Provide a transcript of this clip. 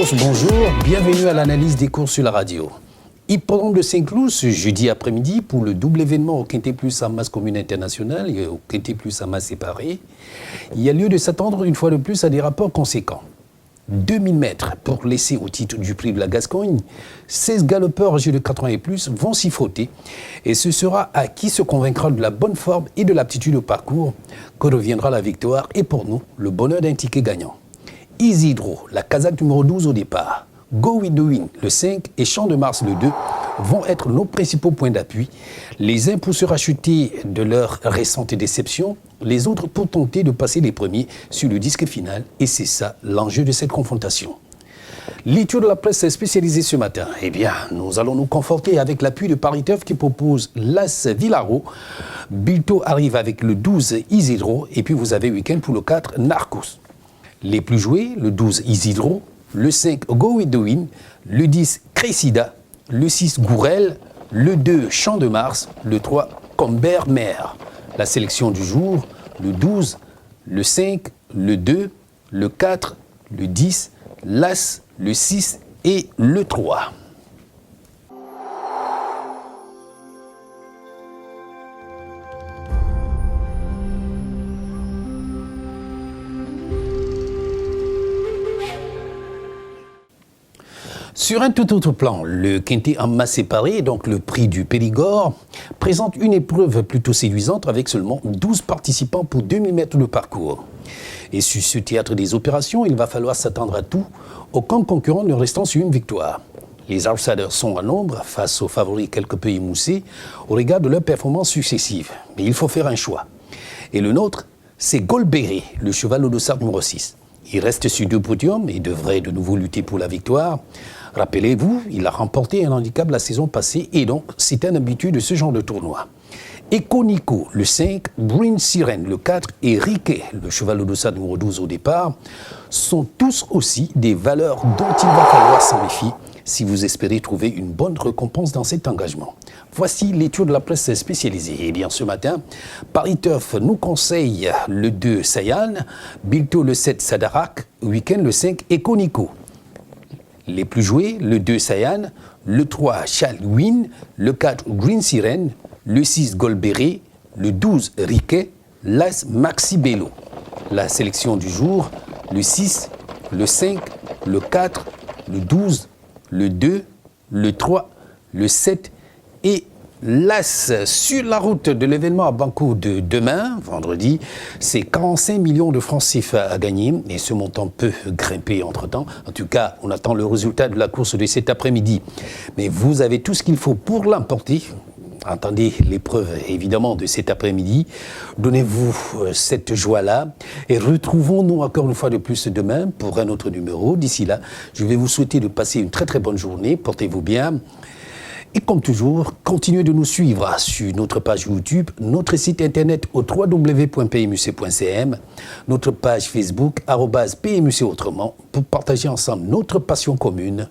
tous, bonjour, bienvenue à l'analyse des courses sur la radio. Hippodrome de Saint-Cloud ce jeudi après-midi pour le double événement au Quintet Plus en masse commune internationale et au Quintet Plus en masse séparée. Il y a lieu de s'attendre une fois de plus à des rapports conséquents. 2000 mètres pour laisser au titre du prix de la Gascogne. 16 galopeurs âgés de 4 ans et plus vont s'y frotter. Et ce sera à qui se convaincra de la bonne forme et de l'aptitude au parcours que reviendra la victoire et pour nous, le bonheur d'un ticket gagnant. Isidro, la casaque numéro 12 au départ. Go With The Wind, le 5 et Champ de Mars, le 2, vont être nos principaux points d'appui. Les uns pour se racheter de leur récente déception, les autres pour tenter de passer les premiers sur le disque final. Et c'est ça l'enjeu de cette confrontation. L'étude de la presse spécialisée ce matin, eh bien, nous allons nous conforter avec l'appui de Paris Turf qui propose l'As Villaro. Bilto arrive avec le 12 Isidro et puis vous avez week-end pour le 4 Narcos. Les plus joués, le 12 Isidro, le 5 Go With The Wind, le 10 Cressida, le 6 Gourel, le 2 Champ de Mars, le 3 Combert Mer. La sélection du jour, le 12, le 5, le 2, le 4, le 10, l'As, le 6 et le 3. Sur un tout autre plan, le Quintet en masse séparée, donc le prix du Périgord, présente une épreuve plutôt séduisante avec seulement 12 participants pour 2000 mètres de parcours. Et sur ce théâtre des opérations, il va falloir s'attendre à tout, aucun concurrent ne restant sur une victoire. Les outsiders sont à nombre face aux favoris quelque peu émoussés au regard de leurs performances successives. Mais il faut faire un choix. Et le nôtre, c'est Golbéré, le cheval au dossard numéro 6. Il reste sur 2 podiums et devrait de nouveau lutter pour la victoire. Rappelez-vous, il a remporté un handicap la saison passée et donc c'est un habitué de ce genre de tournoi. Econico, le 5, Bryn Siren, le 4 et Riquet, le cheval au dossard numéro 12 au départ, sont tous aussi des valeurs dont il va falloir s'en méfier si vous espérez trouver une bonne récompense dans cet engagement. Voici l'étude de la presse spécialisée. Eh bien, ce matin, Paris Turf nous conseille le 2 Sayan, Bilto le 7 Sadarak, week-end le 5 Econico. Les plus joués, le 2 Sayan, le 3 Chalwin, le 4 Green Siren, le 6 Golbéré, le 12 Riquet, l'As Maxi Bello. La sélection du jour, le 6, le 5, le 4, le 12, le 2, le 3, le 7 et l'As. Sur la route de l'événement à Banco de demain, vendredi, c'est 45 millions de francs CFA à gagner et ce montant peut grimper entre-temps. En tout cas, on attend le résultat de la course de cet après-midi. Mais vous avez tout ce qu'il faut pour l'emporter. Entendez l'épreuve évidemment de cet après-midi. Donnez-vous cette joie-là et retrouvons-nous encore une fois de plus demain pour un autre numéro. D'ici là, je vais vous souhaiter de passer une très très bonne journée. Portez-vous bien. Et comme toujours, continuez de nous suivre sur notre page YouTube, notre site internet au www.pmuc.cm, notre page Facebook @PMUC autrement pour partager ensemble notre passion commune,